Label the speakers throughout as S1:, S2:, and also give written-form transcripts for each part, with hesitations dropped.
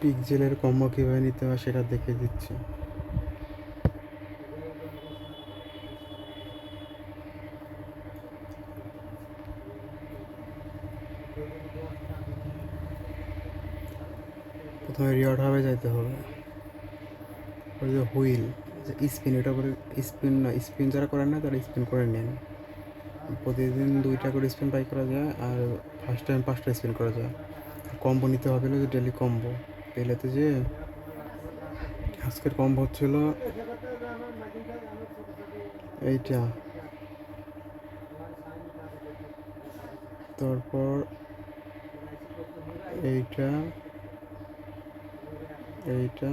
S1: পিক্সেলের কম্বো কীভাবে নিতে হয় সেটা দেখে দিচ্ছি। প্রথমে রিওয়ার্ড হবে যাইতে হবে, ওই যে হুইল যে স্পিন, এটা করে স্পিন না, স্পিন যারা করেন না তারা স্পিন করে নেন। প্রতিদিন 2টা করে স্পিন বাই করা যায়, আর ফার্স্ট টাইম 5টা স্পিন করা যায়। কম্বো নিতে হবে যে ডেলি কম্বো পেলেতে, যে আজকের কম্বো হচ্ছিল এইটা, তারপর এইটা, এইটা,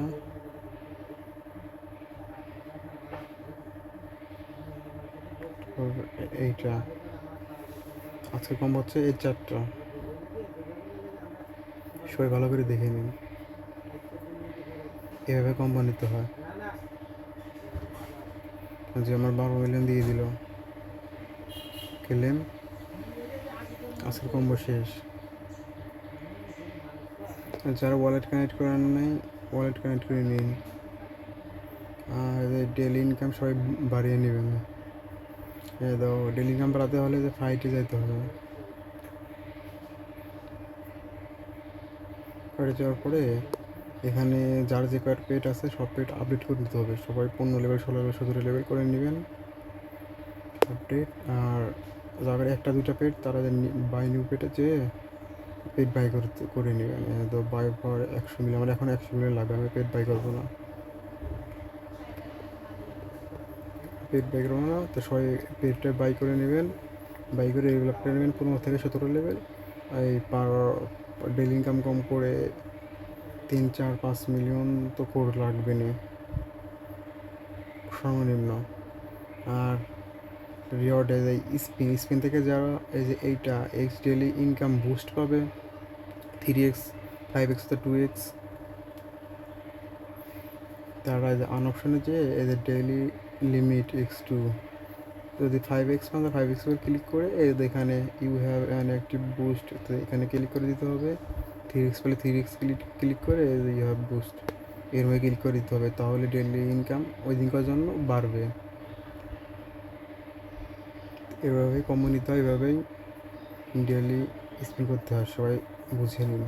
S1: এইটা। আজকে কম্বো হচ্ছে এই 4টা, সবাই ভালো করে দেখে নিন। এভাবে কম্বো নিতে হয়। যে আমার 12 মিলিয়ন দিয়ে দিল, খেলেন, আজকের কম্বো শেষ। যারা ওয়ালেট কানেক্ট করার নাই, ওয়ালেট কানেক্ট করে নিন। আর ডেলি ইনকাম সবাই বাড়িয়ে নেবেন। দাও, ডেলি ইনকাম বাড়াতে হলে যে ফাইটে যাইতে হবে। ফাইটে যাওয়ার পরে এখানে যার যে কয়েক পেট আছে সব পেট আপডেট করে দিতে হবে। সবাই 15 লেভেল, 16 লেভেল, 17 লেভেল করে নেবেন আপডেট। আর যাদের 1টা 2টা পেট, তারা বাই নিউ পেটে যেয়ে পেট বাই করে নেবেন। তো বাই ফর 100 মিলিয়ন, আমার এখন 100 মিলিয়ন লাগবে, আমি পেট বাই করবো না, পেট বাই করবো না। তো সবাই পেটটা বাই করে নেবেন, বাই করে ডেভেলপ করে নেবেন 15 থেকে 17 লেভেল। এই পার ডেলি ইনকাম কম করে 3 4 5 মিলিয়ন তো করে লাগবে না সর্বনিম্ন। আর রিওয়ার্ড এই স্পিন, স্পিন থেকে যারা এই যে এইটা এক্স ডেলি ইনকাম বুস্ট পাবে, 3x 5x তো 2x, তারা যে আনঅপশনে যে এই যে ডেইলি লিমিট x2, যদি 5x পান 5x করে ক্লিক করে এই এখানে you have an active boost, তো এখানে ক্লিক করে দিতে হবে। 3x পেলে 3x ক্লিক করে ইউ হ্যাভ বুস্ট এর মধ্যে ক্লিক করে দিতে হবে, তাহলে ডেইলি ইনকাম ওই দিনকার জন্য বাড়বে। এভাবেই কম্বো নিতে হয়, এভাবেই ডেইলি স্পিন করতে হয়, সবাই বুঝে নিন।